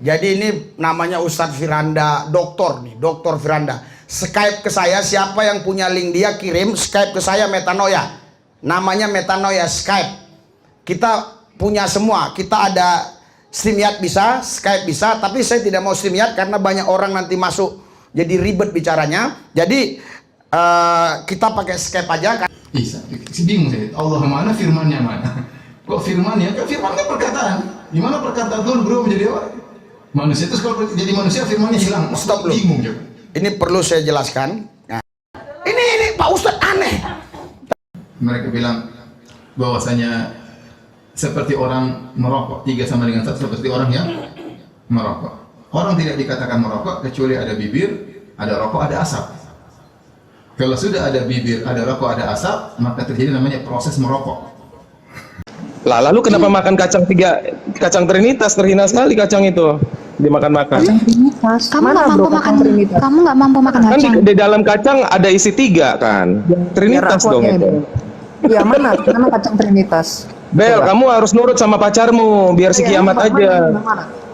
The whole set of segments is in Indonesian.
Jadi ini namanya Ustadz Firanda, doktor nih, Dokter Firanda. Skype ke saya, siapa yang punya link dia kirim Skype ke saya, Metanoia. Namanya Metanoia Skype. Kita punya semua, kita ada StreamYard bisa, Skype bisa, tapi saya tidak mau StreamYard karena banyak orang nanti masuk, jadi ribet bicaranya. Jadi kita pakai Skype aja. Bisa, bingung saya. Allah mana, firmannya mana? Kok firmannya? Kan firmannya perkataan. Gimana perkataan Tuhan berubah menjadi apa? Manusia. Terus kalau jadi manusia firmannya hilang. Stop dulu. Bingung juga. Ini perlu saya jelaskan. Nah, ini Pak Ustadz aneh. Mereka bilang bahwasanya seperti orang merokok, 3 sama dengan 1 seperti orang yang merokok. Orang tidak dikatakan merokok kecuali ada bibir, ada rokok, ada asap. Kalau sudah ada bibir, ada rokok, ada asap, maka terjadi namanya proses merokok. Lah, lalu kenapa makan kacang trinitas? Terhina sekali kacang itu dimakan-makan. Kacang trinitas. Kamu nggak mampu makan trinitas. Kamu nggak mampu makan Kan kacang. di dalam kacang ada isi 3 kan? Trinitas dong itu. Iya, mana kacang trinitas? Bel, kamu harus nurut sama pacarmu biar si kiamat aja.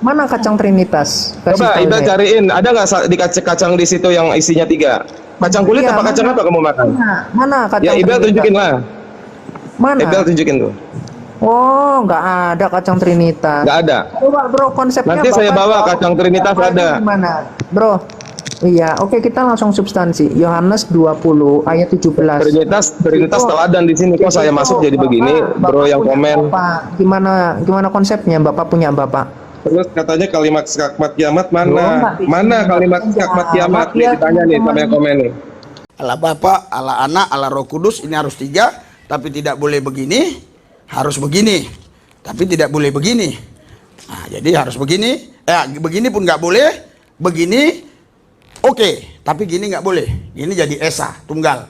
Mana kacang trinitas? Coba Ibel cariin, ada nggak di kacang di situ yang isinya 3? Kacang kulit apa kacang apa kamu makan? Mana kacang? Ya Ibel tunjukin lah. Mana? Ibel tunjukin tuh. Oh, nggak ada kacang trinitas. Nggak ada. Coba bro, konsepnya Nanti saya bawa kacang trinitas ada. Gimana, bro? Iya, oke, kita langsung substansi. Yohanes 20 ayat 17. Trinitas teladan di sini kok saya masuk jadi begini, bro yang komen. Bapak, gimana konsepnya? Bapak punya bapak. Terus katanya kalimat kiamat mana? Mana kalimat kiamat? Nih, ditanya nih sama yang komen nih. Allah Bapa, Allah Anak, Allah Roh Kudus, ini harus 3, tapi tidak boleh begini, harus begini, tapi tidak boleh begini. Nah, jadi harus begini, begini pun nggak boleh, begini, oke, tapi gini nggak boleh. Ini jadi esa, tunggal.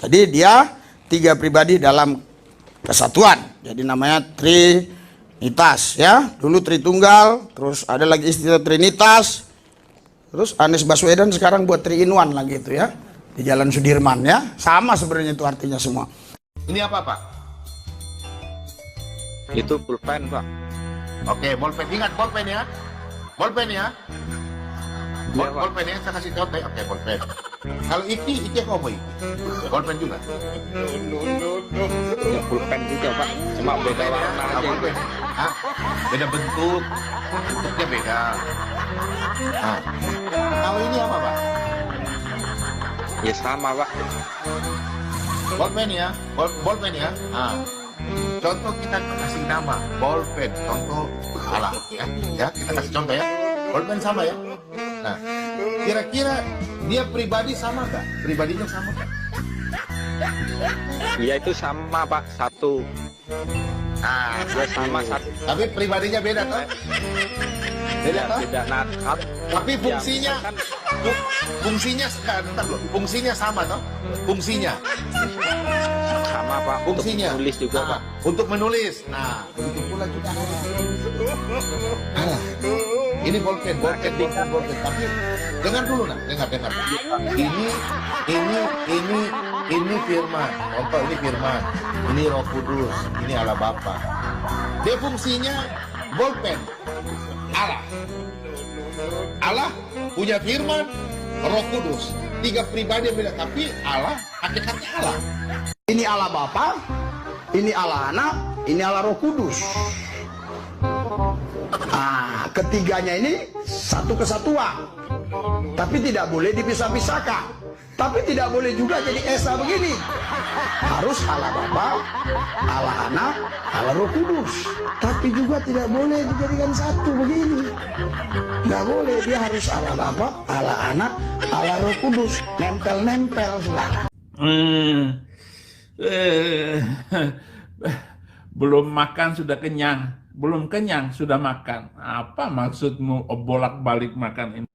Jadi dia 3 pribadi dalam kesatuan. Jadi namanya Trinitas ya. Dulu Tritunggal, terus ada lagi istilah Trinitas. Terus Anies Baswedan sekarang buat 3 in 1 lagi itu ya. Di Jalan Sudirman ya. Sama sebenarnya itu artinya semua. Ini apa, Pak? Itu pulpen, Pak. Oke, bolpen. Ingat bolpen ya. Bolpen ya. Iya, Pak. Bolpen ya, saya kasih contoh. Oke, bolpen. Kalau iki apa boy? Bolpen juga. Ya pulpen juga, Pak. Cuma beda warna aja. Bolpen. Hah? Beda bentuk. Bentuknya beda. Nah. Kalau ini apa, Pak? Ya sama, Pak. Bolpen ya. Bolpen ya. Nah. Contoh kita kasih nama bolpen, contoh alah ya kita kasih contoh ya, bolpen sama ya. Nah, kira-kira dia pribadi sama nggak? Pribadinya sama nggak? Ya itu sama, Pak. Satu. Nah, Ya sama satu. tapi pribadinya beda kan? Beda kan? Beda nakat. Tapi fungsinya, Ya, kan fungsinya sekarang, fungsinya sama toh? Fungsinya, sama, Pak. Untuk fungsinya. tulis juga, Nah, Pak. untuk menulis. Nah, begitu pula juga. Nah, ini bolpen. Tapi dengar dulu nah, dengar. Ini firman. Contoh ini firman. Ini Roh Kudus. Ini Allah Bapa. Dia fungsinya bolpen. Allah punya firman, Roh Kudus. 3 pribadi beda, tapi Allah hakikatnya Allah. Ini Allah Bapa, ini Allah Anak, ini Allah Roh Kudus. Nah, ketiganya ini satu kesatuan. Tapi tidak boleh dipisah-pisahkan. Tapi tidak boleh juga jadi esa begini. Harus Allah Bapa, Allah Anak, Allah Roh Kudus. Tapi juga tidak boleh dijadikan satu begini. Nggak boleh, dia harus Allah Bapa, Allah Anak, Allah Roh Kudus. Nempel-nempel sudah. Belum makan sudah kenyang, belum kenyang sudah makan. Apa maksudmu bolak-balik makan ini?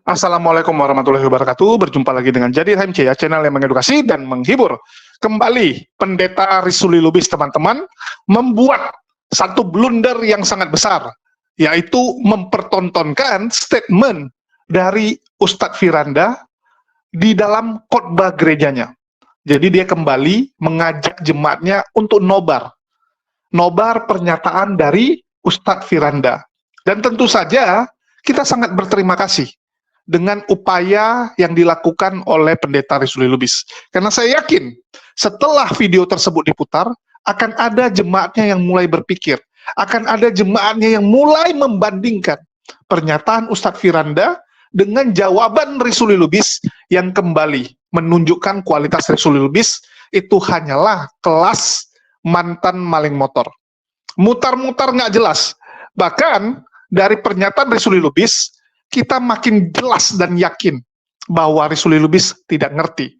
Assalamualaikum warahmatullahi wabarakatuh. Berjumpa lagi dengan Jadi HMC ya, channel yang mengedukasi dan menghibur. Kembali Pendeta Risuli Lubis teman-teman membuat satu blunder yang sangat besar, yaitu mempertontonkan statement dari Ustadz Firanda di dalam khotbah gerejanya. Jadi dia kembali mengajak jemaatnya untuk nobar pernyataan dari Ustadz Firanda. Dan tentu saja kita sangat berterima kasih dengan upaya yang dilakukan oleh Pendeta Rizuli Lubis. Karena saya yakin setelah video tersebut diputar, akan ada jemaatnya yang mulai berpikir, akan ada jemaatnya yang mulai membandingkan pernyataan Ustadz Firanda dengan jawaban Rizuli Lubis yang kembali menunjukkan kualitas Rizuli Lubis itu hanyalah kelas mantan maling motor. Mutar-mutar nggak jelas. Bahkan dari pernyataan Rizuli Lubis, kita makin jelas dan yakin bahwa Rizuli Lubis tidak ngerti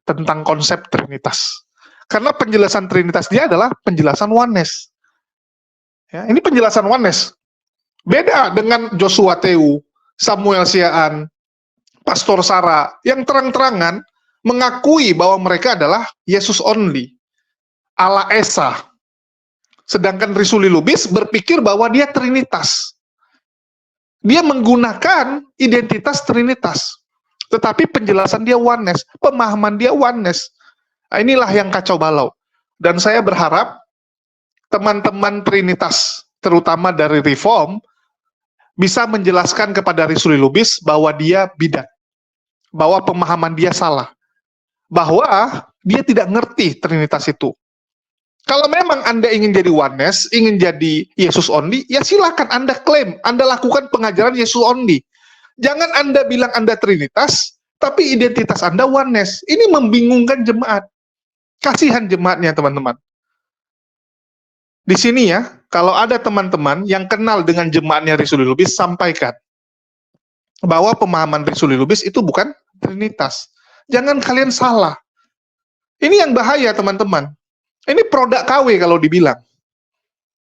tentang konsep Trinitas. Karena penjelasan Trinitas dia adalah penjelasan oneness. Ya, ini penjelasan oneness. Beda dengan Joshua Teu, Samuel Siaan, Pastor Sarah, yang terang-terangan mengakui bahwa mereka adalah Yesus only, Allah Esa. Sedangkan Rizuli Lubis berpikir bahwa dia Trinitas. Dia menggunakan identitas Trinitas, tetapi penjelasan dia oneness, pemahaman dia oneness. Nah, inilah yang kacau balau. Dan saya berharap teman-teman Trinitas, terutama dari Reform, bisa menjelaskan kepada Rizuli Lubis bahwa dia bidat, bahwa pemahaman dia salah, bahwa dia tidak ngerti Trinitas itu. Kalau memang Anda ingin jadi oneness, ingin jadi Yesus only, ya silakan Anda klaim, Anda lakukan pengajaran Yesus only. Jangan Anda bilang Anda Trinitas, tapi identitas Anda oneness. Ini membingungkan jemaat. Kasihan jemaatnya, teman-teman. Di sini ya, kalau ada teman-teman yang kenal dengan jemaatnya Rizuli Lubis, sampaikan bahwa pemahaman Rizuli Lubis itu bukan Trinitas. Jangan kalian salah. Ini yang bahaya, teman-teman. Ini produk KW kalau dibilang.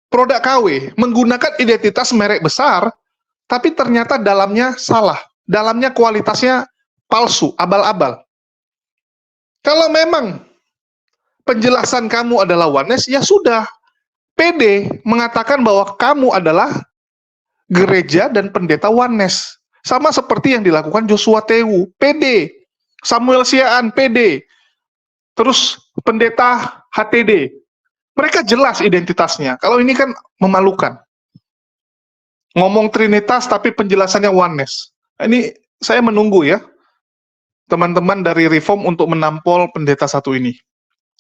Produk KW, menggunakan identitas merek besar, tapi ternyata dalamnya salah. Dalamnya kualitasnya palsu, abal-abal. Kalau memang penjelasan kamu adalah oneness, ya sudah. PD mengatakan bahwa kamu adalah gereja dan pendeta oneness. Sama seperti yang dilakukan Joshua Teu, PD. Samuel Siaan, PD. Terus pendeta HTD. Mereka jelas identitasnya. Kalau ini kan memalukan. Ngomong Trinitas tapi penjelasannya oneness. Ini saya menunggu ya, teman-teman dari Reform untuk menampol pendeta satu ini.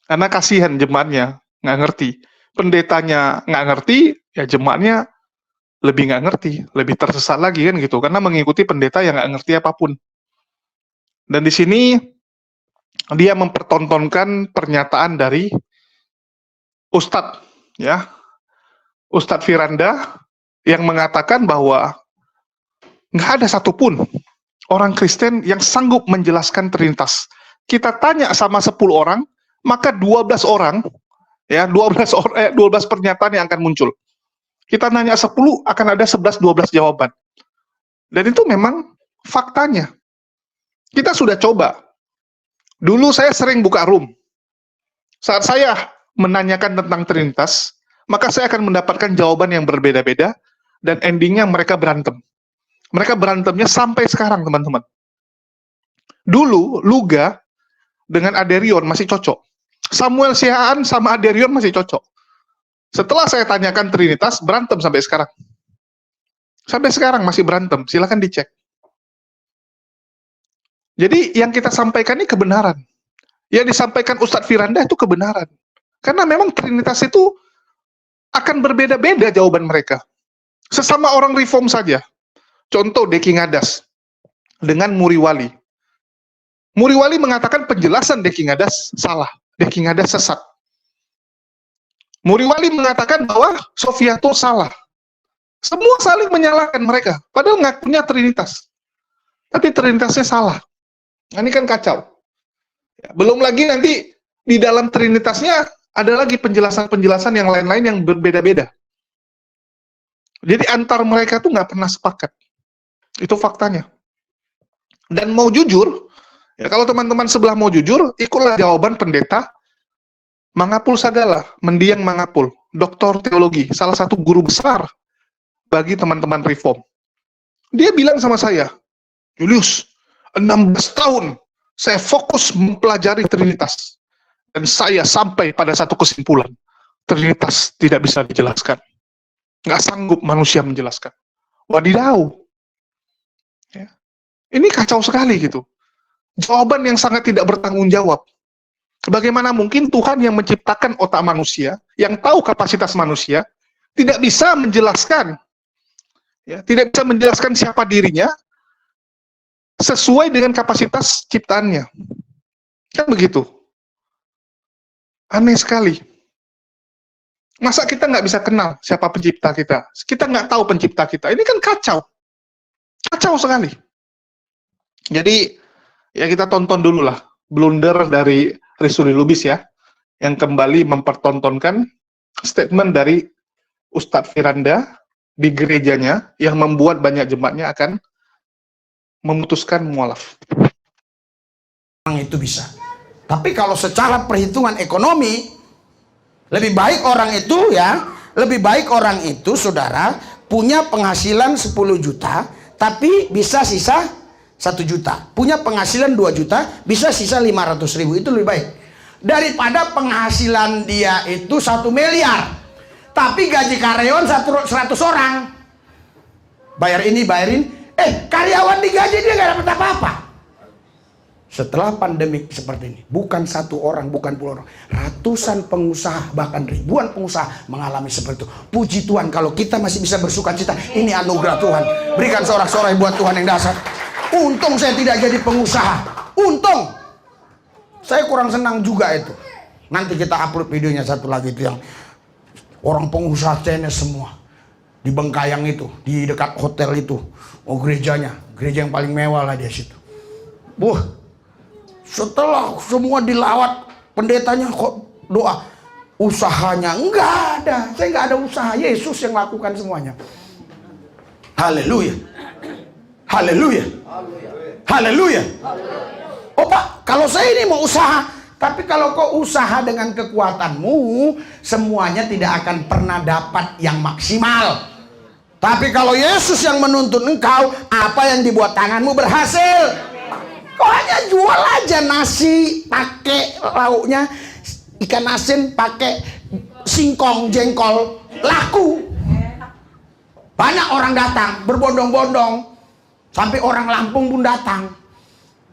Karena kasihan jemaatnya, nggak ngerti. Pendetanya nggak ngerti, ya jemaatnya lebih nggak ngerti, lebih tersesat lagi kan gitu. Karena mengikuti pendeta yang nggak ngerti apapun. Dan di sini dia mempertontonkan pernyataan dari Ustadz, ya, Ustadz Firanda yang mengatakan bahwa nggak ada satupun orang Kristen yang sanggup menjelaskan Trinitas. Kita tanya sama 10 orang, maka 12 orang, ya, 12 pernyataan yang akan muncul. Kita nanya 10, akan ada 11-12 jawaban. Dan itu memang faktanya. Kita sudah coba. Dulu saya sering buka room. Saat saya menanyakan tentang Trinitas, maka saya akan mendapatkan jawaban yang berbeda-beda, dan endingnya mereka berantem. Mereka berantemnya sampai sekarang, teman-teman. Dulu, Luga dengan Aderion masih cocok. Samuel Siaan sama Aderion masih cocok. Setelah saya tanyakan Trinitas, berantem sampai sekarang. Sampai sekarang masih berantem, silakan dicek. Jadi yang kita sampaikan ini kebenaran. Yang disampaikan Ustadz Firanda itu kebenaran. Karena memang Trinitas itu akan berbeda-beda jawaban mereka. Sesama orang Reform saja. Contoh Deki Ngadas dengan Muri Wali. Muri Wali mengatakan penjelasan Deki Ngadas salah. Deki Ngadas sesat. Muri Wali mengatakan bahwa Sofiato salah. Semua saling menyalahkan mereka. Padahal ngakunya Trinitas. Tapi Trinitasnya salah. Nah, ini kan kacau. Ya, belum lagi nanti di dalam Trinitasnya ada lagi penjelasan-penjelasan yang lain-lain yang berbeda-beda. Jadi antar mereka tuh nggak pernah sepakat. Itu faktanya. Dan mau jujur, ya kalau teman-teman sebelah mau jujur, ikutlah jawaban pendeta Mangapul Sagala, Mendiang Mangapul, doktor teologi, salah satu guru besar bagi teman-teman Reform. Dia bilang sama saya, Julius, 16 tahun saya fokus mempelajari Trinitas. Dan saya sampai pada satu kesimpulan, Trinitas tidak bisa dijelaskan. Nggak sanggup manusia menjelaskan. Wadidaw. Ya. Ini kacau sekali gitu. Jawaban yang sangat tidak bertanggung jawab. Bagaimana mungkin Tuhan yang menciptakan otak manusia, yang tahu kapasitas manusia, tidak bisa menjelaskan, ya, tidak bisa menjelaskan siapa dirinya sesuai dengan kapasitas ciptaannya. Kan begitu. Aneh sekali. Masa kita nggak bisa kenal siapa pencipta kita? Kita nggak tahu pencipta kita. Ini kan kacau. Kacau sekali. Jadi, ya kita tonton dulu lah blunder dari Risuli Lubis ya, yang kembali mempertontonkan statement dari Ustadz Firanda di gerejanya yang membuat banyak jemaatnya akan memutuskan mualaf. Orang itu bisa. Tapi kalau secara perhitungan ekonomi, lebih baik orang itu ya, lebih baik orang itu saudara punya penghasilan 10 juta, tapi bisa sisa 1 juta, punya penghasilan 2 juta, bisa sisa 500.000, itu lebih baik daripada penghasilan dia itu 1 miliar, tapi gaji karyawan 100 orang, bayar ini bayarin, karyawan digaji dia nggak dapat apa-apa. Setelah pandemik seperti ini, bukan 1 orang, bukan puluh orang, ratusan pengusaha, bahkan ribuan pengusaha mengalami seperti itu. Puji Tuhan kalau kita masih bisa bersuka cita, ini anugerah Tuhan. Berikan sorak-sorai buat Tuhan yang dasar. Untung saya tidak jadi pengusaha. Untung. Saya kurang senang juga itu. Nanti kita upload videonya satu lagi itu yang orang pengusaha CNS semua di Bengkayang itu, di dekat hotel itu. Oh, gerejanya, gereja yang paling mewah lah di situ. Setelah semua dilawat, pendetanya kok doa, usahanya enggak ada. Saya enggak ada usaha. Yesus yang lakukan semuanya. Haleluya. Haleluya. Haleluya. Oh Pak, kalau saya ini mau usaha, tapi kalau kau usaha dengan kekuatanmu, semuanya tidak akan pernah dapat yang maksimal. Tapi kalau Yesus yang menuntun engkau, apa yang dibuat tanganmu berhasil. Kau hanya jual aja nasi pakai lauknya ikan asin, pakai singkong, jengkol, laku. Banyak orang datang berbondong-bondong. Sampai orang Lampung pun datang.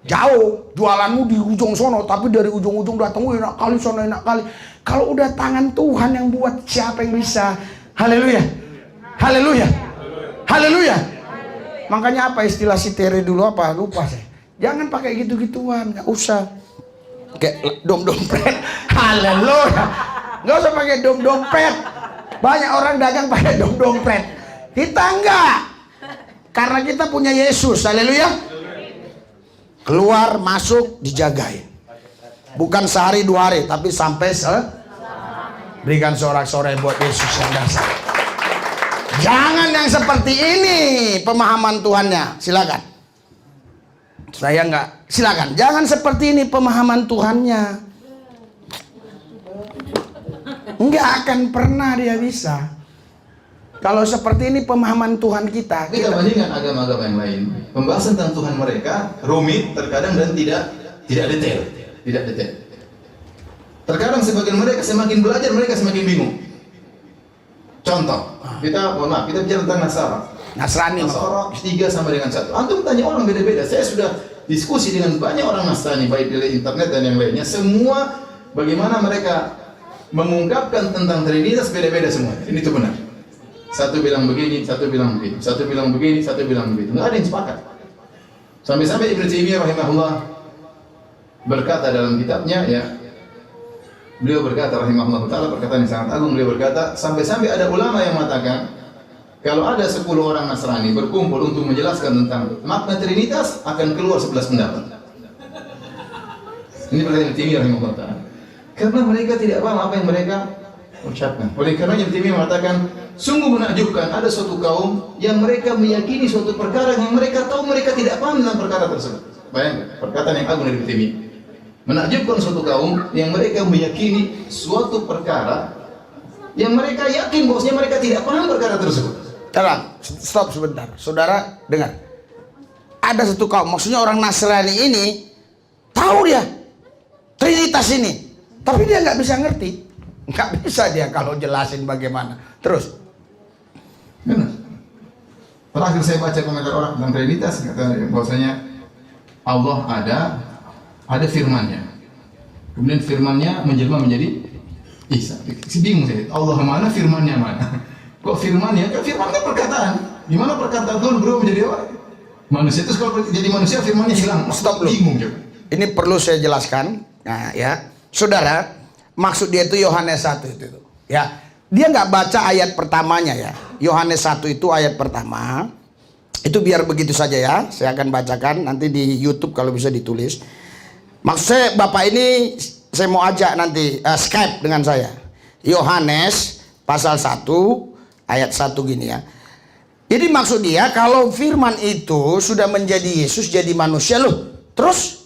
Jauh, jualanmu di ujung sono, tapi dari ujung-ujung datang, enak kali sono, enak kali. Kalau udah tangan Tuhan yang buat, siapa yang bisa? Haleluya. Haleluya. Haleluya. Makanya apa istilah si Tere dulu apa? Lupa saya. Jangan pakai gitu-gituan, nggak usah. Kayak dom-dompet. Haleluya. Nggak usah pakai dom-dompet. Banyak orang dagang pakai dom-dompet. Kita enggak. Karena kita punya Yesus, haleluya. Keluar, masuk, dijagain. Bukan sehari 2 hari, tapi sampai berikan sorak-sorai buat Yesus yang dasar. Jangan yang seperti ini pemahaman Tuhannya, silakan. Saya enggak, silakan. Jangan seperti ini pemahaman Tuhannya. Enggak akan pernah dia bisa. Kalau seperti ini pemahaman Tuhan kita. Kita bandingkan agama-agama yang lain. Pembahasan tentang Tuhan mereka rumit terkadang dan tidak detail. Tidak detail. Terkadang sebagian mereka semakin belajar mereka semakin bingung. Contoh, kita bicara tentang Nasrani. Nasara 3 sama dengan 1. Antum tanya orang beda-beda. Saya sudah diskusi dengan banyak orang Nasrani baik di internet dan yang lainnya. Semua bagaimana mereka mengungkapkan tentang Trinitas beda-beda semua. Ini itu benar. Satu bilang begini, satu bilang begitu. Satu bilang begini, satu bilang begitu. Nggak ada yang sepakat. Sampai-sampai Ibnu Taimiyah rahimahullah berkata dalam kitabnya ya. Beliau berkata rahimahullah taala perkataan yang sangat agung. Beliau berkata sampai-sampai ada ulama yang mengatakan kalau ada 10 orang Nasrani berkumpul untuk menjelaskan tentang makna Trinitas akan keluar 11 pendapat. Ini perkataan Ibnu Taimiyah rahimahullah taala. Karena mereka tidak paham apa yang mereka ucapkan. Oleh karena Ibnu Taimiyah mengatakan sungguh menakjubkan ada suatu kaum yang mereka meyakini suatu perkara yang mereka tahu mereka tidak paham tentang perkara tersebut. Bayangkan perkataan yang agung dari Ibnu Taimiyah. Menakjubkan suatu kaum yang mereka meyakini suatu perkara yang mereka yakin bahwasanya mereka tidak paham perkara tersebut. Tenang, stop sebentar. Saudara, dengar. Ada satu kaum, maksudnya orang Nasrani ini tahu dia Trinitas ini, tapi dia nggak bisa ngerti. Nggak bisa dia kalau jelasin bagaimana. Terus. Benar. Terakhir saya baca komentar orang tentang Trinitas, kata bahwasanya Allah ada firman-Nya. Kemudian firman-Nya menjelma menjadi Isa. Bingung saya. Allah mana, firman-Nya mana? Kok firman-Nya? Kan firman-Nya perkataan. Di mana perkataan Tuhan berubah menjadi apa? Manusia. Terus kalau jadi manusia firman-Nya hilang. Stop dulu. Bingung juga. Ini perlu saya jelaskan. Nah, ya. Saudara, maksud dia itu Yohanes 1 itu. Ya. Dia nggak baca ayat pertamanya ya. Yohanes 1 itu ayat pertama. Itu biar begitu saja ya. Saya akan bacakan nanti di YouTube kalau bisa ditulis. Maksud saya Bapak ini saya mau ajak nanti Skype dengan saya. Yohanes pasal 1 ayat 1 gini ya. Jadi maksud dia kalau firman itu sudah menjadi Yesus jadi manusia loh. Terus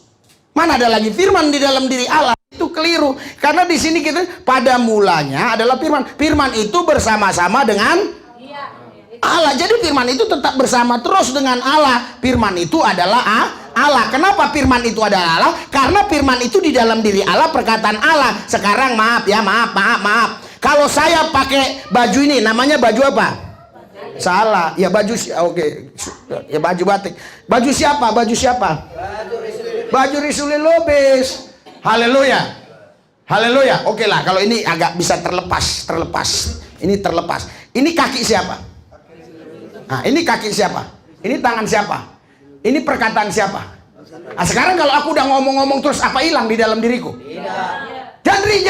mana ada lagi firman di dalam diri Allah? Itu keliru. Karena di sini kita pada mulanya adalah firman. Firman itu bersama-sama dengan Allah. Jadi firman itu tetap bersama terus dengan Allah. Firman itu adalah Allah. Kenapa firman itu adalah Allah? Karena firman itu di dalam diri Allah, perkataan Allah. Sekarang maaf. Kalau saya pakai baju ini, namanya baju apa? Salah. Ya baju, oke. Ya baju batik. Baju siapa? Baju Rasulullah Lubis. Haleluya. Haleluya. Oke lah, kalau ini agak bisa terlepas. Ini terlepas. Ini kaki siapa? Nah, ini kaki siapa? Ini tangan siapa? Ini perkataan siapa? Nah, sekarang kalau aku udah ngomong-ngomong terus apa hilang di dalam diriku? Jandri.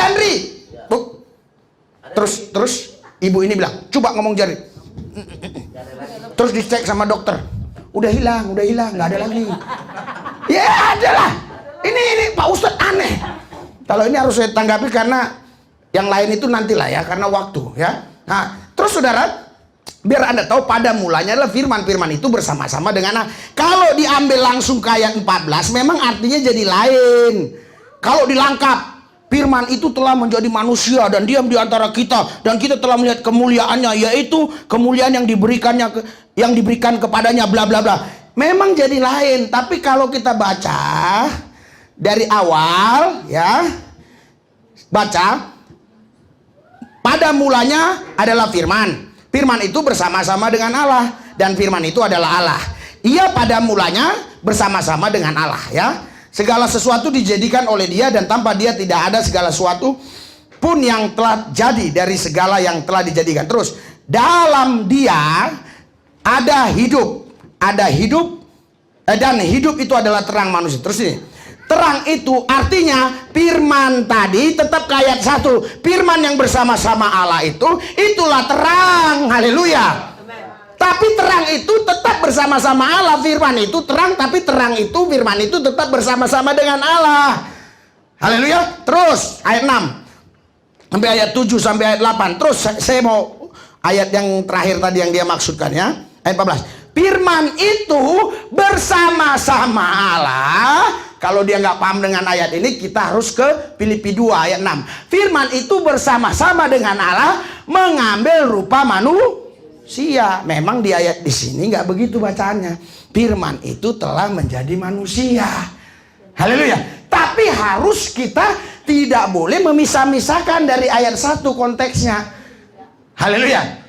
Tuh. Terus ibu ini bilang, coba ngomong Jandri. Terus dicek sama dokter. Udah hilang, nggak ada lagi. Ya ada lah. Ini Pak Ustadz aneh. Kalau ini harus saya tanggapi karena yang lain itu nantilah ya, karena waktu ya. Nah, terus saudara, biar Anda tahu pada mulanya adalah firman itu bersama-sama dengan Allah. Kalau diambil langsung ke ayat 14 memang artinya jadi lain. Kalau dilengkap, firman itu telah menjadi manusia dan diam di antara kita dan kita telah melihat kemuliaannya, yaitu kemuliaan yang diberikan kepadanya bla bla bla. Memang jadi lain, tapi kalau kita baca dari awal ya, baca pada mulanya adalah firman. Firman itu bersama-sama dengan Allah dan firman itu adalah Allah. Ia pada mulanya bersama-sama dengan Allah ya. Segala sesuatu dijadikan oleh Dia dan tanpa Dia tidak ada segala sesuatu pun yang telah jadi dari segala yang telah dijadikan. Terus dalam Dia ada hidup dan hidup itu adalah terang manusia. Terus ini terang itu artinya firman tadi tetap ke ayat 1. Firman yang bersama-sama Allah itulah terang. Haleluya. Tapi terang itu tetap bersama-sama Allah. Firman itu terang, tapi terang itu, firman itu tetap bersama-sama dengan Allah. Haleluya. Terus ayat 6 sampai ayat 7 sampai ayat 8. Terus saya mau ayat yang terakhir tadi yang dia maksudkan ya. Ayat 14. Firman itu bersama-sama Allah. Kalau dia nggak paham dengan ayat ini, kita harus ke Filipi 2 ayat 6. Firman itu bersama-sama dengan Allah mengambil rupa manusia. Memang di ayat di sini nggak begitu bacaannya. Firman itu telah menjadi manusia. Haleluya. Tapi harus kita tidak boleh memisah-misahkan dari ayat 1 konteksnya. Haleluya.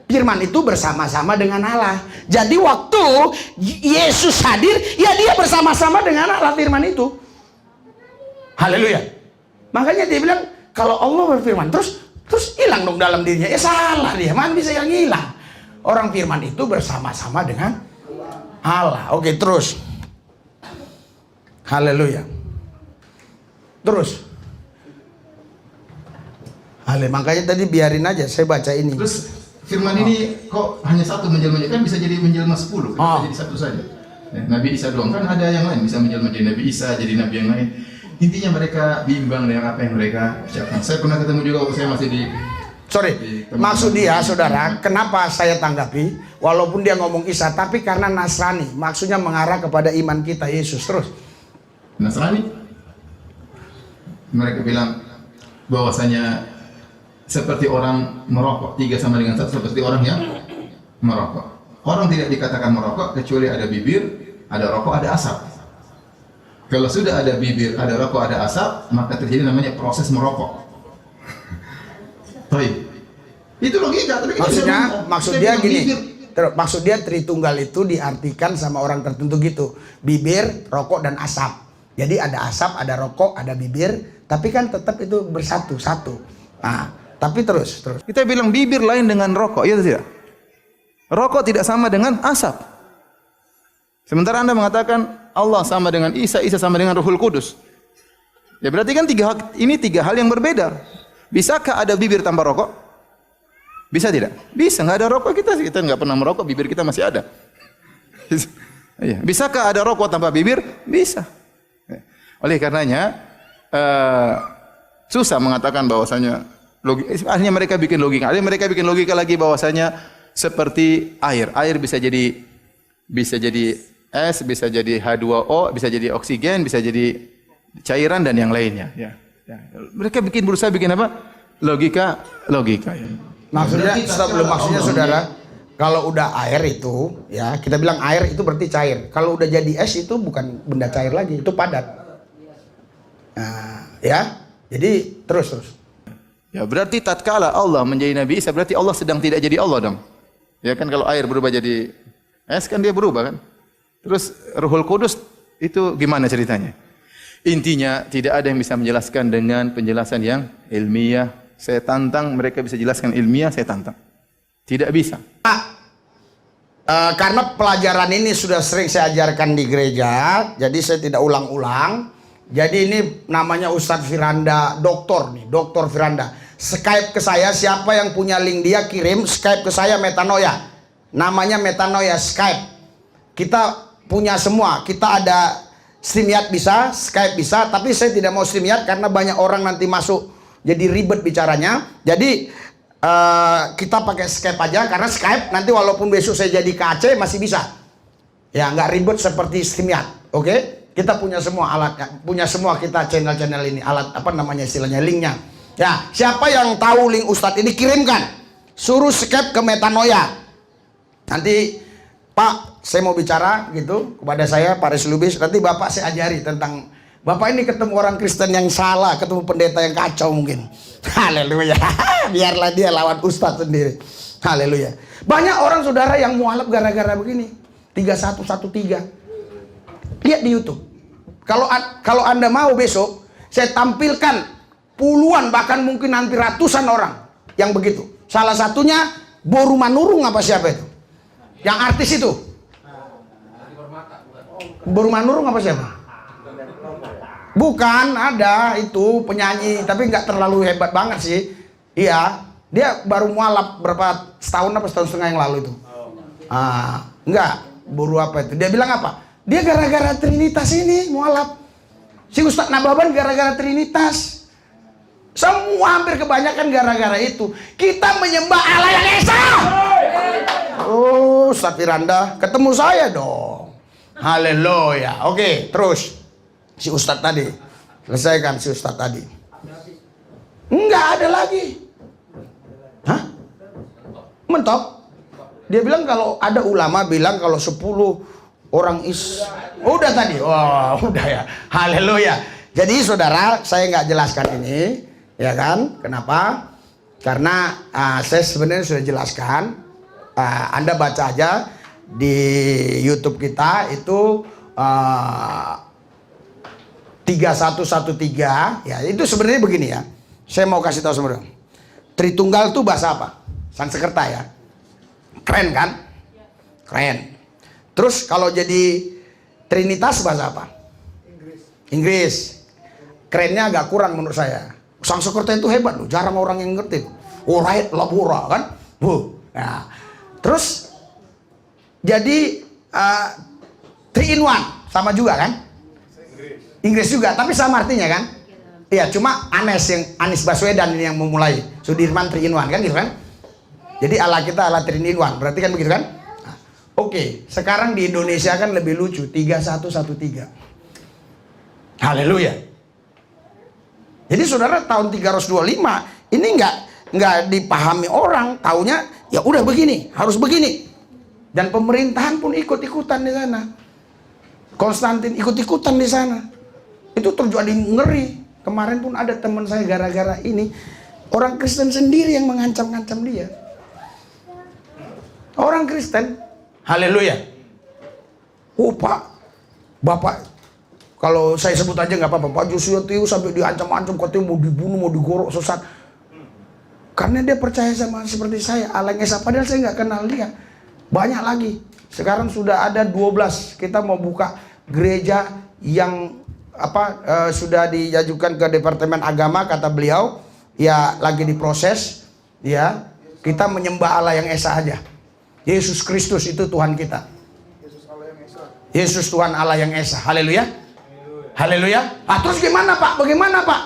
Firman itu bersama-sama dengan Allah. Jadi waktu Yesus hadir, ya dia bersama-sama dengan Allah firman itu. Haleluya. Makanya dia bilang kalau Allah berfirman terus hilang dong dalam dirinya. Ya salah dia, mana bisa yang hilang? Orang firman itu bersama-sama dengan Allah. Oke, terus. Haleluya. Terus. Makanya tadi biarin aja saya baca ini. Terus firman ini kok hanya satu menjelma, kan bisa jadi menjelma 10, kan bisa jadi satu saja. Nabi Isa doang, kan ada yang lain bisa menjelma jadi Nabi Isa, jadi nabi yang lain. Intinya mereka bimbang dengan apa yang mereka ucapkan. Saya pernah ketemu juga waktu saya masih di maksud dia saudara, kenapa saya tanggapi walaupun dia ngomong Isa, tapi karena Nasrani, maksudnya mengarah kepada iman kita Yesus. Terus Nasrani mereka bilang bahwasanya seperti orang merokok, 3 sama dengan 1 seperti orang yang merokok. Orang tidak dikatakan merokok kecuali ada bibir, ada rokok, ada asap. Kalau sudah ada bibir, ada rokok, ada asap, maka terjadi namanya proses merokok. Baik. Itu logika, tapi maksud dia gini. Maksud dia Tritunggal itu diartikan sama orang tertentu gitu. Bibir, rokok, dan asap. Jadi ada asap, ada rokok, ada bibir. Tapi kan tetap itu bersatu, satu. Nah, tapi terus. Kita bilang bibir lain dengan rokok, iya atau tidak? Rokok tidak sama dengan asap. Sementara Anda mengatakan Allah sama dengan Isa, Isa sama dengan Ruhul Kudus. Ya berarti kan tiga hal yang berbeda. Bisakah ada bibir tanpa rokok? Bisa tidak? Bisa, nggak ada rokok kita nggak pernah merokok, bibir kita masih ada. Bisakah ada rokok tanpa bibir? Bisa. Oleh karenanya susah mengatakan bahwasanya akhirnya mereka bikin logika. Akhirnya mereka bikin logika lagi bahwasanya seperti air. Air bisa jadi es, bisa jadi H2O, bisa jadi oksigen, bisa jadi cairan dan yang lainnya. Ya. Mereka berusaha bikin apa? Logika. Ya. Maksudnya saudara, kalau udah air itu, ya kita bilang air itu berarti cair. Kalau udah jadi es itu bukan benda cair lagi, itu padat. Nah, ya, jadi terus. Ya berarti tatkala Allah menjadi Nabi Isa, berarti Allah sedang tidak jadi Allah dong. Ya kan kalau air berubah jadi es kan dia berubah kan. Terus Ruhul Kudus itu gimana ceritanya? Intinya tidak ada yang bisa menjelaskan dengan penjelasan yang ilmiah. Saya tantang mereka bisa jelaskan ilmiah, saya tantang. Tidak bisa. Karena pelajaran ini sudah sering saya ajarkan di gereja, jadi saya tidak ulang-ulang. Jadi ini namanya Ustadz Firanda, Doktor Firanda. Skype ke saya, siapa yang punya link dia kirim, Skype ke saya Metanoia. Namanya Metanoia Skype. Kita punya semua, kita ada StreamYard bisa, Skype bisa, tapi saya tidak mau StreamYard karena banyak orang nanti masuk, jadi ribet bicaranya. Jadi kita pakai Skype aja, karena Skype nanti walaupun besok saya jadi ke Aceh masih bisa. Ya nggak ribet seperti StreamYard, oke? Kita punya semua alatnya, punya semua kita channel-channel ini, alat apa namanya istilahnya, linknya. Ya, siapa yang tahu link Ustadz ini kirimkan, suruh Skype ke Metanoia. Nanti Pak, saya mau bicara gitu kepada saya Pak Risul Lubis. Nanti Bapak saya ajari tentang Bapak ini ketemu orang Kristen yang salah, ketemu pendeta yang kacau mungkin. Haleluya. Biarlah dia lawan Ustadz sendiri. Haleluya. Banyak orang saudara yang mualaf gara-gara begini. 3113. Lihat di YouTube. Kalau Anda mau besok, saya tampilkan puluhan bahkan mungkin hampir ratusan orang yang begitu. Salah satunya Boru Manurung apa siapa itu? Yang artis itu. Boru Manurung apa siapa? Bukan, ada itu penyanyi, tapi nggak terlalu hebat banget sih. Iya, dia baru mualaf berapa setahun setengah yang lalu itu. Enggak, Boru apa itu? Dia bilang apa? Dia gara-gara Trinitas ini mualaf. Si Ustadz Nababan gara-gara Trinitas. Semua hampir kebanyakan gara-gara itu. Kita menyembah Allah yang Esa. Oh, Ustadz Firanda, ketemu saya dong. Haleluya. Oke, terus si Ustadz tadi. Selesaikan si Ustadz tadi. Enggak ada lagi. Hah? Mentok. Dia bilang kalau ada ulama bilang kalau 10 orang udah tadi. Wah, udah ya. Haleluya. Jadi saudara, saya nggak jelaskan ini, ya kan? Kenapa? Karena saya sebenarnya sudah jelaskan. Anda baca aja di YouTube kita itu 3113. Ya, itu sebenarnya begini ya. Saya mau kasih tahu sebenarnya. Tritunggal itu bahasa apa? Sanskerta ya. Keren kan? Keren. Terus kalau jadi Trinitas bahasa apa? Inggris. Kerennya agak kurang menurut saya. Sanskerta itu hebat loh, jarang orang yang ngerti. Alright, labora kan? Nah, terus jadi 3 in 1 sama juga kan? Inggris juga, tapi sama artinya kan? Iya, cuma Anies Baswedan ini yang memulai. Sudirman 3 in 1 kan gitu kan? Jadi Allah kita Allah 3 in 1, berarti kan begitu kan? Oke, sekarang di Indonesia kan lebih lucu, 3113. Haleluya. Jadi saudara tahun 325 ini nggak dipahami orang, taunya ya udah begini, harus begini. Dan pemerintahan pun ikut-ikutan di sana. Konstantin ikut-ikutan di sana. Itu terjadi ngeri. Kemarin pun ada teman saya gara-gara ini, orang Kristen sendiri yang mengancam-ngancam dia. Orang Kristen. Haleluya. Oh Pak, Bapak, kalau saya sebut aja nggak apa-apa. Pak Joshua Tiu sampai diancam-ancam, katanya mau dibunuh, mau digorok, sesat. Karena dia percaya sama seperti saya, Allah yang Esa. Padahal saya nggak kenal dia. Banyak lagi. Sekarang sudah ada 12. Kita mau buka gereja yang sudah diajukan ke Departemen Agama, kata beliau. Ya lagi diproses. Ya, kita menyembah Allah yang Esa aja. Yesus Kristus itu Tuhan kita. Yesus Tuhan Allah yang Esa. Haleluya. Haleluya. Terus gimana Pak? Bagaimana Pak?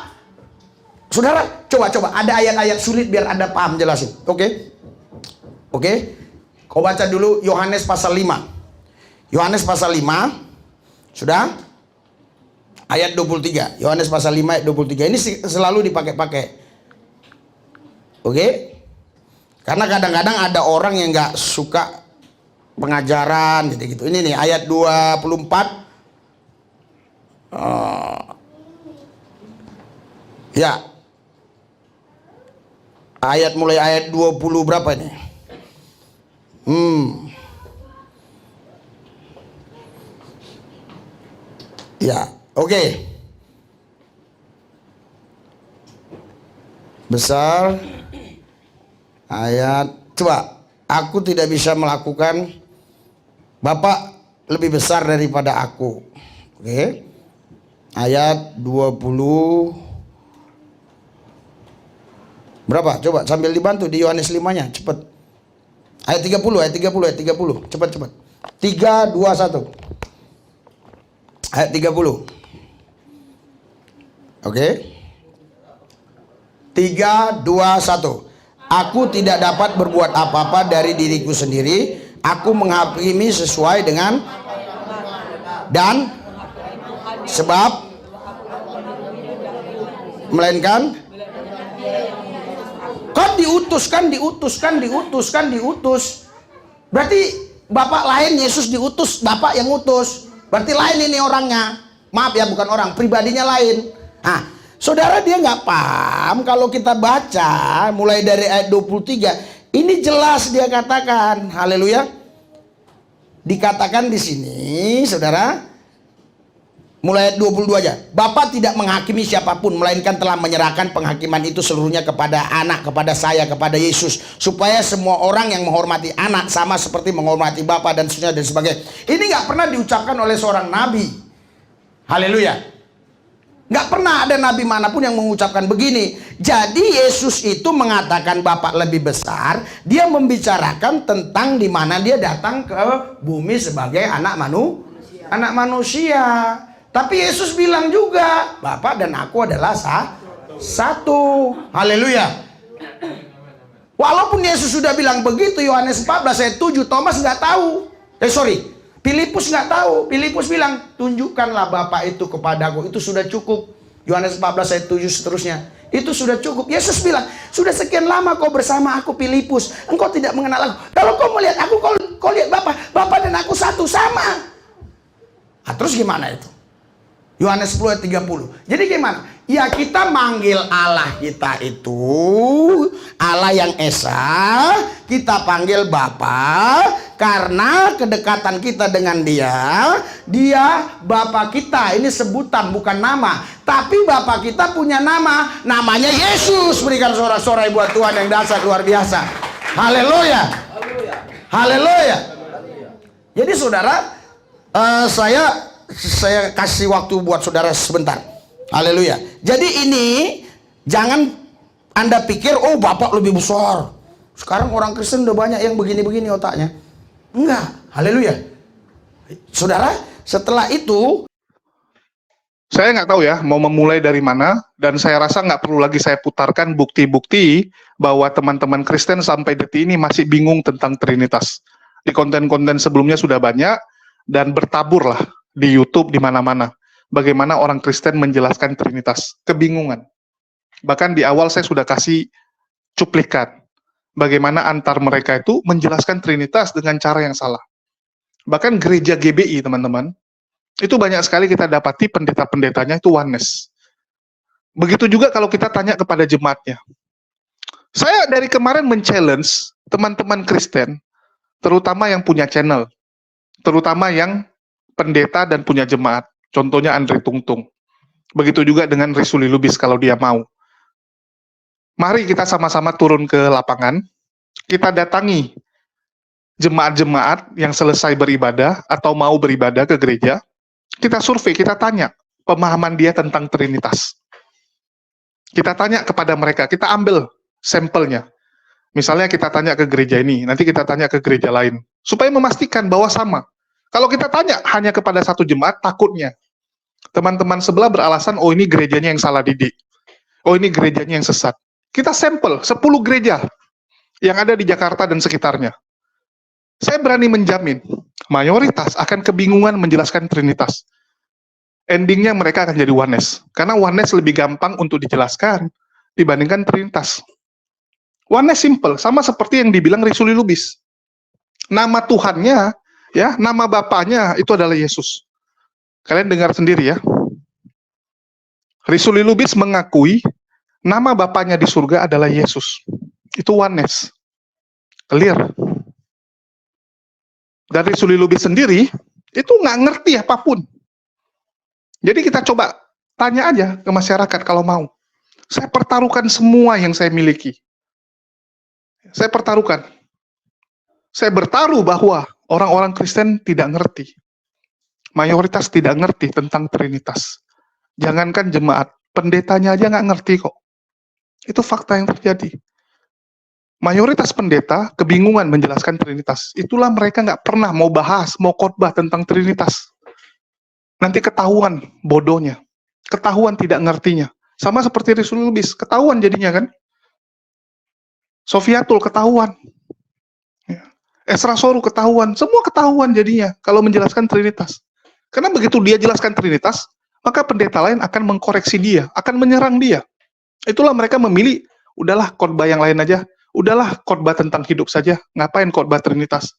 Saudara, coba ada ayat-ayat sulit biar Anda paham, jelasin. Oke. Kau baca dulu Yohanes pasal 5. Yohanes pasal 5. Sudah? Ayat 23. Yohanes pasal 5 ayat 23. Ini selalu dipakai-pakai. Oke? Karena kadang-kadang ada orang yang nggak suka pengajaran gitu-gitu. Ini nih ayat 24. Ya. Mulai ayat 20 berapa ini? Ya, oke. Besar ayat, coba, aku tidak bisa melakukan, Bapak lebih besar daripada aku. Oke. Ayat 20 berapa? Coba sambil dibantu di Yohanes 5-nya, cepet. Ayat 30. Cepat. 3, 2, 1. Ayat 30. Oke. 3, 2, 1. Aku tidak dapat berbuat apa-apa dari diriku sendiri. Aku menghakimi sesuai dengan dan sebab, melainkan kan diutus. Berarti Bapak lain, Yesus diutus, Bapak yang utus. Berarti lain ini orangnya. Maaf ya, bukan orang, pribadinya lain. Saudara, dia nggak paham kalau kita baca mulai dari ayat 23. Ini jelas dia katakan, haleluya. Dikatakan di sini, saudara, mulai ayat 22 aja. Bapa tidak menghakimi siapapun, melainkan telah menyerahkan penghakiman itu seluruhnya kepada anak, kepada saya, kepada Yesus. Supaya semua orang yang menghormati anak sama seperti menghormati Bapa dan seterusnya dan sebagainya. Ini nggak pernah diucapkan oleh seorang nabi. Haleluya. Nggak pernah ada nabi manapun yang mengucapkan begini. Jadi Yesus itu mengatakan Bapa lebih besar. Dia membicarakan tentang di mana dia datang ke bumi sebagai anak manusia. Tapi Yesus bilang juga, Bapa dan aku adalah satu. Haleluya. Walaupun Yesus sudah bilang begitu, Yohanes 14 ayat 7, Thomas nggak tahu. Filipus nggak tahu. Filipus bilang, tunjukkanlah Bapa itu kepadaku. Itu sudah cukup. Yohanes 14 ayat 7 seterusnya. Itu sudah cukup. Yesus bilang, sudah sekian lama kau bersama aku Filipus. Engkau tidak mengenal aku. Kalau kau melihat aku, kau lihat Bapa. Bapa dan aku satu, sama. Terus gimana itu? Yohanes 10 ayat 30. Jadi gimana? Ya kita manggil Allah kita itu Allah yang Esa, kita panggil Bapa karena kedekatan kita dengan Dia Bapa kita. Ini sebutan bukan nama, tapi Bapa kita punya nama, namanya Yesus. Berikan sorak-sorai buat Tuhan yang dasar luar biasa. Haleluya. Haleluya. Jadi saudara, saya kasih waktu buat saudara sebentar. Haleluya. Jadi ini jangan Anda pikir, oh Bapak lebih besar. Sekarang orang Kristen udah banyak yang begini-begini otaknya. Enggak. Haleluya. Saudara, setelah itu saya nggak tahu ya mau memulai dari mana, dan saya rasa nggak perlu lagi saya putarkan bukti-bukti bahwa teman-teman Kristen sampai detik ini masih bingung tentang Trinitas. Di konten-konten sebelumnya sudah banyak dan bertabur lah di YouTube di mana-mana. Bagaimana orang Kristen menjelaskan Trinitas, kebingungan. Bahkan di awal saya sudah kasih cuplikan bagaimana antar mereka itu menjelaskan Trinitas dengan cara yang salah. Bahkan gereja GBI, teman-teman, itu banyak sekali kita dapati pendeta-pendetanya itu oneness. Begitu juga kalau kita tanya kepada jemaatnya. Saya dari kemarin men-challenge teman-teman Kristen, terutama yang punya channel, terutama yang pendeta dan punya jemaat. Contohnya Andre Tungtung. Begitu juga dengan Risuli Lubis kalau dia mau. Mari kita sama-sama turun ke lapangan, kita datangi jemaat-jemaat yang selesai beribadah atau mau beribadah ke gereja, kita survei, kita tanya pemahaman dia tentang Trinitas. Kita tanya kepada mereka, kita ambil sampelnya. Misalnya kita tanya ke gereja ini, nanti kita tanya ke gereja lain, supaya memastikan bahwa sama. Kalau kita tanya hanya kepada satu jemaat, takutnya teman-teman sebelah beralasan, oh ini gerejanya yang salah didik, oh ini gerejanya yang sesat. Kita sampel 10 gereja yang ada di Jakarta dan sekitarnya. Saya berani menjamin, mayoritas akan kebingungan menjelaskan Trinitas. Endingnya mereka akan jadi oneness. Karena oneness lebih gampang untuk dijelaskan dibandingkan Trinitas. Oneness simple, sama seperti yang dibilang Risuli Lubis. Nama Tuhannya, ya, nama Bapaknya itu adalah Yesus. Kalian dengar sendiri ya. Risuli Lubis mengakui nama Bapaknya di surga adalah Yesus. Itu oneness. Clear. Dan Risuli Lubis sendiri itu nggak ngerti apapun. Jadi kita coba tanya aja ke masyarakat kalau mau. Saya pertaruhkan semua yang saya miliki. Saya pertaruhkan. Saya bertaruh bahwa orang-orang Kristen tidak ngerti. Mayoritas tidak ngerti tentang Trinitas. Jangankan jemaat, pendetanya aja nggak ngerti kok. Itu fakta yang terjadi. Mayoritas pendeta kebingungan menjelaskan Trinitas. Itulah mereka nggak pernah mau bahas, mau khotbah tentang Trinitas. Nanti ketahuan bodohnya. Ketahuan tidak ngertinya. Sama seperti Risuli Lubis, ketahuan jadinya kan. Sofiatul ketahuan. Esra Soru ketahuan. Semua ketahuan jadinya kalau menjelaskan Trinitas. Karena begitu dia jelaskan Trinitas, maka pendeta lain akan mengkoreksi dia, akan menyerang dia. Itulah mereka memilih, udahlah khotbah yang lain aja. Udahlah khotbah tentang hidup saja, ngapain khotbah Trinitas?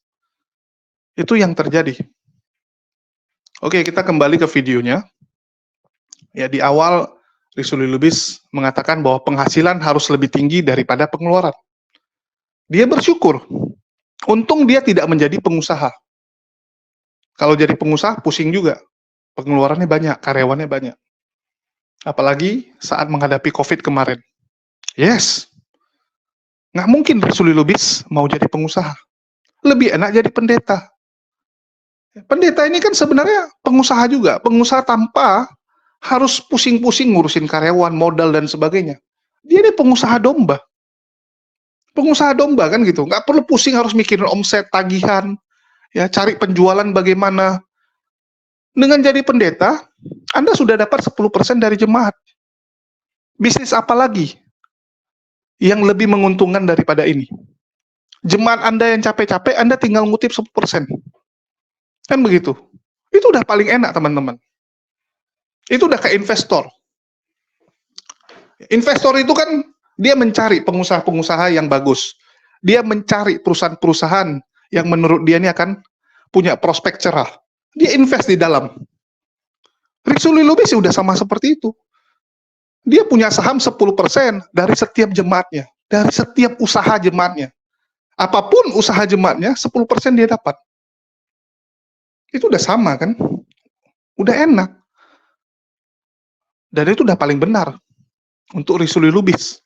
Itu yang terjadi. Oke, kita kembali ke videonya. Ya, di awal Risuli Lubis mengatakan bahwa penghasilan harus lebih tinggi daripada pengeluaran. Dia bersyukur. Untung dia tidak menjadi pengusaha. Kalau jadi pengusaha, pusing juga. Pengeluarannya banyak, karyawannya banyak. Apalagi saat menghadapi COVID kemarin. Yes, nggak mungkin Risuli Lubis mau jadi pengusaha. Lebih enak jadi pendeta. Pendeta ini kan sebenarnya pengusaha juga. Pengusaha tanpa harus pusing-pusing ngurusin karyawan, modal, dan sebagainya. Dia ini pengusaha domba. Pengusaha domba kan gitu. Nggak perlu pusing harus mikirin omset, tagihan, ya cari penjualan bagaimana. Dengan jadi pendeta, Anda sudah dapat 10% dari jemaat. Bisnis apa lagi yang lebih menguntungkan daripada ini? Jemaat Anda yang capek-capek, Anda tinggal ngutip 10%. Kan begitu. Itu udah paling enak, teman-teman. Itu udah kayak investor. Investor itu kan, dia mencari pengusaha-pengusaha yang bagus. Dia mencari perusahaan-perusahaan yang menurut dia ini akan punya prospek cerah. Dia invest di dalam. Risuli Lubis udah sama seperti itu. Dia punya saham 10% dari setiap jemaatnya, dari setiap usaha jemaatnya. Apapun usaha jemaatnya, 10% dia dapat. Itu udah sama kan? Udah enak. Dan itu udah paling benar untuk Risuli Lubis.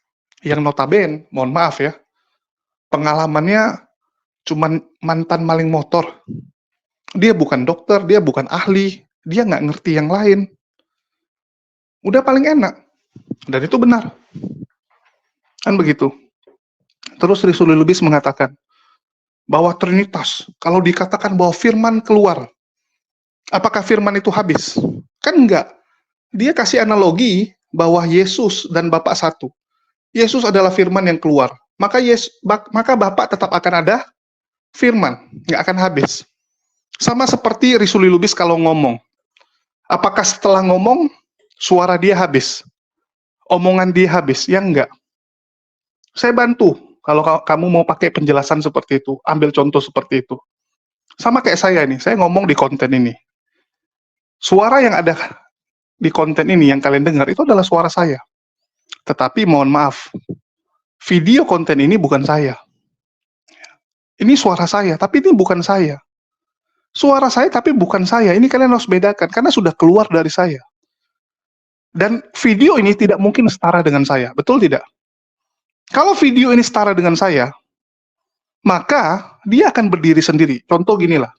Yang notabene, mohon maaf ya, pengalamannya cuman mantan maling motor. Dia bukan dokter, dia bukan ahli, dia nggak ngerti yang lain. Udah paling enak. Dan itu benar. Kan begitu. Terus Risuli Lubis mengatakan bahwa Trinitas, kalau dikatakan bahwa firman keluar, apakah firman itu habis? Kan enggak. Dia kasih analogi bahwa Yesus dan Bapa satu. Yesus adalah firman yang keluar. Maka Bapa tetap akan ada firman, nggak akan habis. Sama seperti Risuli Lubis kalau ngomong. Apakah setelah ngomong, suara dia habis? Omongan dia habis? Ya enggak. Saya bantu kalau kamu mau pakai penjelasan seperti itu, ambil contoh seperti itu. Sama kayak saya ini, saya ngomong di konten ini. Suara yang ada di konten ini yang kalian dengar, itu adalah suara saya. Tetapi mohon maaf, video konten ini bukan saya. Ini suara saya, tapi ini bukan saya. Suara saya tapi bukan saya. Ini kalian harus bedakan karena sudah keluar dari saya. Dan video ini tidak mungkin setara dengan saya, betul tidak? Kalau video ini setara dengan saya, maka dia akan berdiri sendiri. Contoh ginilah,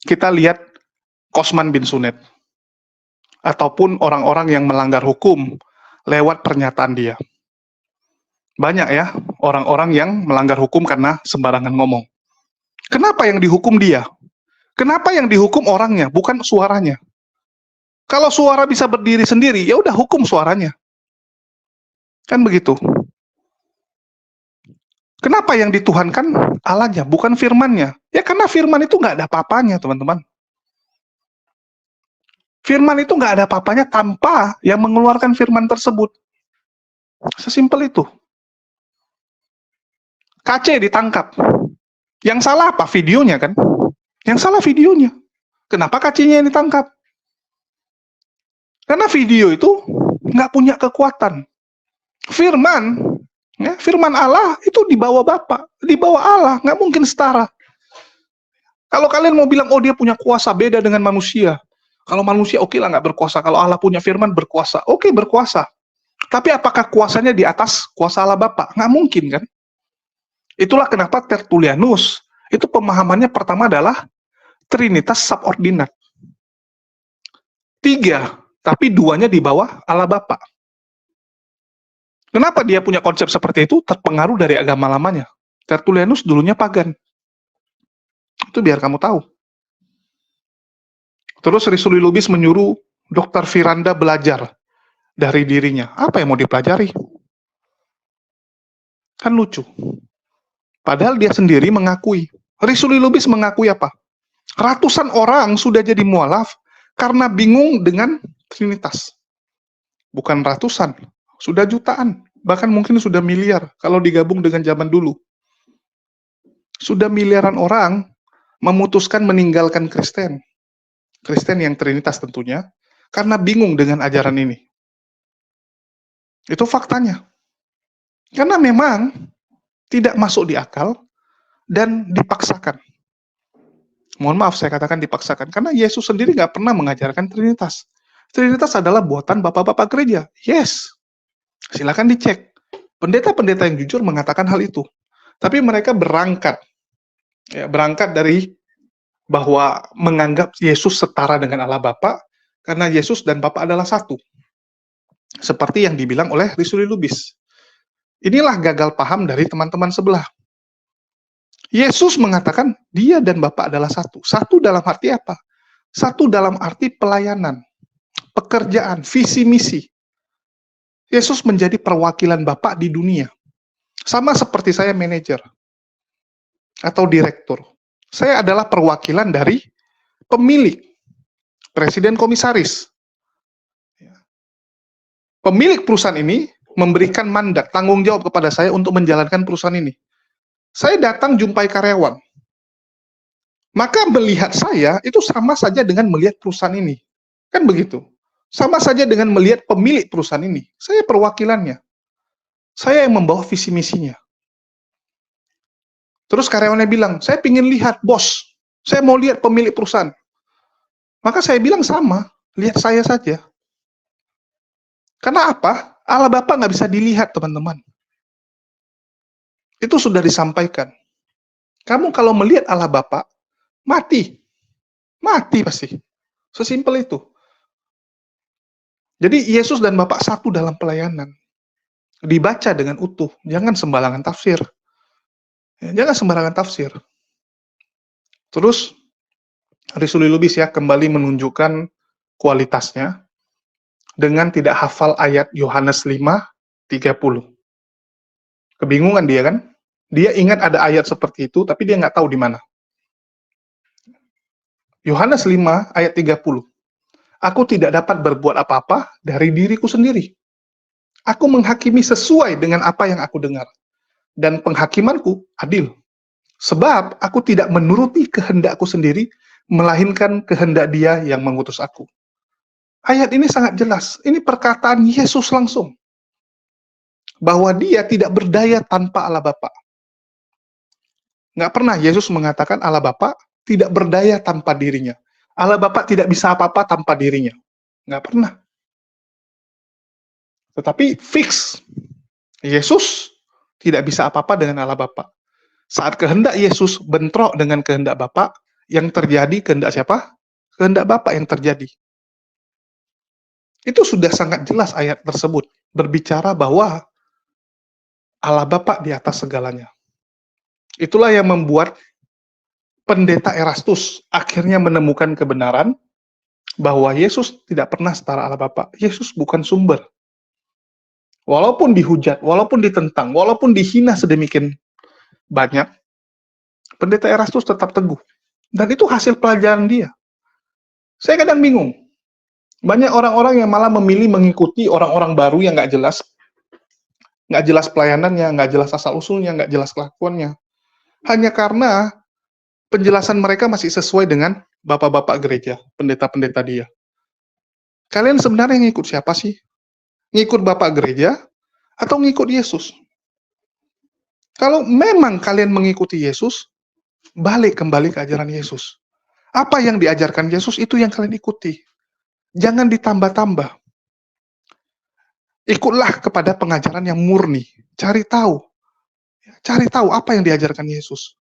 kita lihat Kosman bin Sunet, ataupun orang-orang yang melanggar hukum lewat pernyataan dia. Banyak ya, orang-orang yang melanggar hukum karena sembarangan ngomong. Kenapa yang dihukum dia? Kenapa yang dihukum orangnya, bukan suaranya? Kalau suara bisa berdiri sendiri, ya udah hukum suaranya. Kan begitu. Kenapa yang dituhankan Allahnya, bukan firmannya? Ya karena firman itu nggak ada apa-apanya, teman-teman. Firman itu nggak ada apa-apanya tanpa yang mengeluarkan firman tersebut. Sesimpel itu. KC ditangkap. Yang salah apa? Videonya kan? Yang salah videonya. Kenapa KC-nya yang ditangkap? Karena video itu nggak punya kekuatan. Firman, ya, firman Allah itu di bawah Bapa, di bawah Allah, nggak mungkin setara. Kalau kalian mau bilang, oh dia punya kuasa beda dengan manusia. Kalau manusia oke lah nggak berkuasa. Kalau Allah punya firman berkuasa, oke berkuasa. Tapi apakah kuasanya di atas kuasa Allah Bapa? Nggak mungkin kan? Itulah kenapa Tertullianus itu pemahamannya pertama adalah Trinitas subordinat. 3, tapi 2-nya di bawah Allah Bapa. Kenapa dia punya konsep seperti itu? Terpengaruh dari agama lamanya. Tertullianus dulunya pagan. Itu biar kamu tahu. Terus Risuli Lubis menyuruh Dr. Firanda belajar dari dirinya. Apa yang mau dipelajari? Kan lucu. Padahal dia sendiri mengakui. Risuli Lubis mengakui apa? Ratusan orang sudah jadi mualaf karena bingung dengan Trinitas. Bukan ratusan, sudah jutaan. Bahkan mungkin sudah miliar kalau digabung dengan zaman dulu. Sudah miliaran orang memutuskan meninggalkan Kristen. Kristen yang Trinitas tentunya, karena bingung dengan ajaran ini. Itu faktanya. Karena memang tidak masuk di akal dan dipaksakan. Mohon maaf saya katakan dipaksakan, karena Yesus sendiri nggak pernah mengajarkan Trinitas. Trinitas adalah buatan bapak-bapak gereja. Yes, silakan dicek. Pendeta-pendeta yang jujur mengatakan hal itu. Tapi mereka berangkat dari bahwa menganggap Yesus setara dengan Allah Bapa, karena Yesus dan Bapa adalah satu. Seperti yang dibilang oleh Risuli Lubis. Inilah gagal paham dari teman-teman sebelah. Yesus mengatakan dia dan Bapa adalah satu. Satu dalam arti apa? Satu dalam arti pelayanan, pekerjaan, visi misi. Yesus menjadi perwakilan Bapa di dunia. Sama seperti saya manajer atau direktur. Saya adalah perwakilan dari pemilik, presiden komisaris. Pemilik perusahaan ini memberikan mandat, tanggung jawab kepada saya untuk menjalankan perusahaan ini. Saya datang jumpai karyawan. Maka melihat saya itu sama saja dengan melihat perusahaan ini. Kan begitu. Sama saja dengan melihat pemilik perusahaan ini. Saya perwakilannya. Saya yang membawa visi misinya. Terus karyawannya bilang, saya ingin lihat bos. Saya mau lihat pemilik perusahaan. Maka saya bilang sama, lihat saya saja. Karena apa? Allah Bapa nggak bisa dilihat, teman-teman. Itu sudah disampaikan. Kamu kalau melihat Allah Bapa, mati. Mati pasti. Sesimpel itu. Jadi Yesus dan Bapa satu dalam pelayanan. Dibaca dengan utuh. Jangan sembarangan tafsir. Jangan sembarangan tafsir. Terus, Risuli Lubis ya kembali menunjukkan kualitasnya dengan tidak hafal ayat Yohanes 5:30. Kebingungan dia kan? Dia ingat ada ayat seperti itu, tapi dia nggak tahu di mana. Yohanes 5 ayat 30. Aku tidak dapat berbuat apa-apa dari diriku sendiri. Aku menghakimi sesuai dengan apa yang aku dengar. Dan penghakimanku adil. Sebab aku tidak menuruti kehendakku sendiri, melainkan kehendak Dia yang mengutus aku. Ayat ini sangat jelas. Ini perkataan Yesus langsung. Bahwa Dia tidak berdaya tanpa Allah Bapa. Nggak pernah Yesus mengatakan Allah Bapa tidak berdaya tanpa dirinya. Allah Bapa tidak bisa apa-apa tanpa dirinya. Nggak pernah. Tetapi fix, Yesus tidak bisa apa-apa dengan Allah Bapa. Saat kehendak Yesus bentrok dengan kehendak Bapa, yang terjadi kehendak siapa? Kehendak Bapa yang terjadi. Itu sudah sangat jelas ayat tersebut berbicara bahwa Allah Bapa di atas segalanya. Itulah yang membuat pendeta Erastus akhirnya menemukan kebenaran bahwa Yesus tidak pernah setara Allah Bapa. Yesus bukan sumber. Walaupun dihujat, walaupun ditentang, walaupun dihina sedemikian banyak, pendeta Erastus tetap teguh. Dan itu hasil pelajaran dia. Saya kadang bingung. Banyak orang-orang yang malah memilih mengikuti orang-orang baru yang nggak jelas pelayanannya, nggak jelas asal-usulnya, nggak jelas kelakuannya. Hanya karena penjelasan mereka masih sesuai dengan bapak-bapak gereja, pendeta-pendeta dia. Kalian sebenarnya ngikut siapa sih? Ngikut bapak gereja atau ngikut Yesus? Kalau memang kalian mengikuti Yesus, balik kembali ke ajaran Yesus. Apa yang diajarkan Yesus itu yang kalian ikuti. Jangan ditambah-tambah. Ikutlah kepada pengajaran yang murni. Cari tahu. Cari tahu apa yang diajarkan Yesus.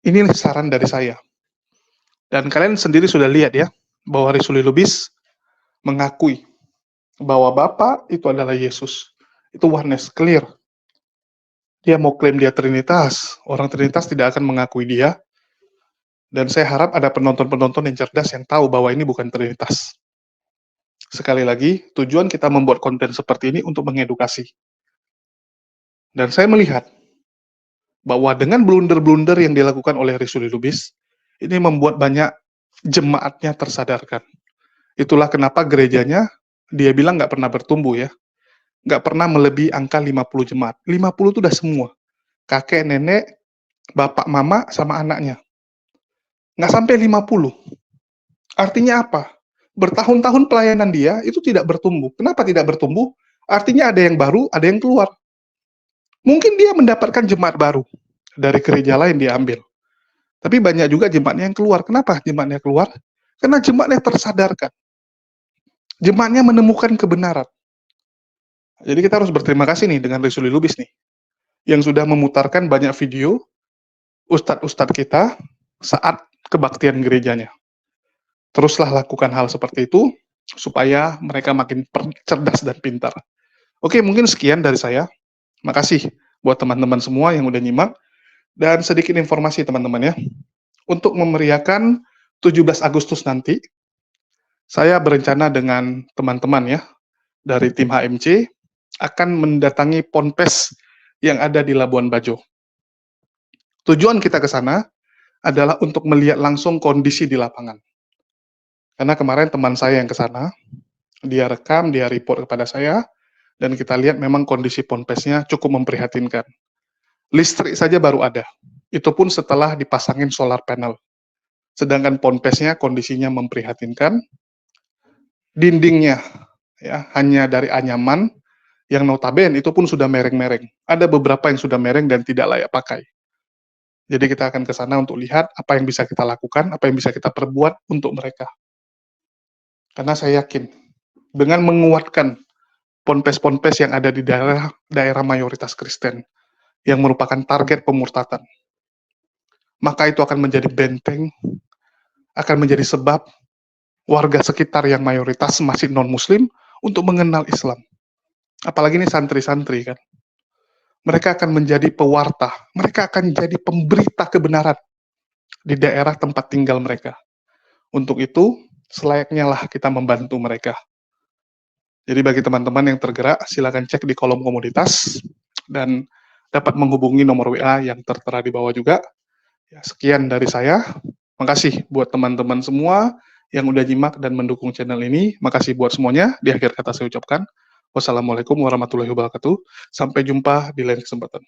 Ini saran dari saya. Dan kalian sendiri sudah lihat ya, bahwa Risuli Lubis mengakui bahwa Bapa itu adalah Yesus. Itu oneness, clear. Dia mau klaim dia Trinitas, orang Trinitas tidak akan mengakui dia. Dan saya harap ada penonton-penonton yang cerdas yang tahu bahwa ini bukan Trinitas. Sekali lagi, tujuan kita membuat konten seperti ini untuk mengedukasi. Dan saya melihat bahwa dengan blunder-blunder yang dilakukan oleh Risuli Lubis, ini membuat banyak jemaatnya tersadarkan. Itulah kenapa gerejanya, dia bilang nggak pernah bertumbuh ya. Nggak pernah melebihi angka 50 jemaat. 50 itu udah semua. Kakek, nenek, bapak, mama, sama anaknya. Nggak sampai 50. Artinya apa? Bertahun-tahun pelayanan dia itu tidak bertumbuh. Kenapa tidak bertumbuh? Artinya ada yang baru, ada yang keluar. Mungkin dia mendapatkan jemaat baru. Dari gereja lain dia ambil. Tapi banyak juga jemaatnya yang keluar. Kenapa jemaatnya keluar? Karena jemaatnya tersadarkan. Jemaatnya menemukan kebenaran. Jadi kita harus berterima kasih nih dengan Risuli Lubis nih. Yang sudah memutarkan banyak video ustadz-ustadz kita saat kebaktian gerejanya. Teruslah lakukan hal seperti itu, supaya mereka makin cerdas dan pintar. Oke, mungkin sekian dari saya. Makasih buat teman-teman semua yang udah nyimak. Dan sedikit informasi teman-teman ya. Untuk memeriahkan 17 Agustus nanti, saya berencana dengan teman-teman ya, dari tim HMC, akan mendatangi Ponpes yang ada di Labuan Bajo. Tujuan kita ke sana adalah untuk melihat langsung kondisi di lapangan. Karena kemarin teman saya yang ke sana, dia rekam, dia report kepada saya, dan kita lihat memang kondisi Ponpesnya cukup memprihatinkan. Listrik saja baru ada, itu pun setelah dipasangin solar panel. Sedangkan Ponpesnya kondisinya memprihatinkan, dindingnya ya hanya dari anyaman, yang notabene itu pun sudah mereng-mereng. Ada beberapa yang sudah mereng dan tidak layak pakai. Jadi kita akan ke sana untuk lihat apa yang bisa kita lakukan, apa yang bisa kita perbuat untuk mereka. Karena saya yakin, dengan menguatkan ponpes-ponpes yang ada di daerah mayoritas Kristen, yang merupakan target pemurtatan, maka itu akan menjadi benteng, akan menjadi sebab warga sekitar yang mayoritas masih non-muslim untuk mengenal Islam. Apalagi ini santri-santri kan. Mereka akan menjadi pewarta, mereka akan jadi pemberita kebenaran di daerah tempat tinggal mereka. Untuk itu, selayaknya lah kita membantu mereka. Jadi bagi teman-teman yang tergerak, silakan cek di kolom komoditas dan dapat menghubungi nomor WA yang tertera di bawah juga. Ya, sekian dari saya. Makasih buat teman-teman semua yang udah nyimak dan mendukung channel ini. Makasih buat semuanya. Di akhir kata saya ucapkan, wassalamualaikum warahmatullahi wabarakatuh. Sampai jumpa di lain kesempatan.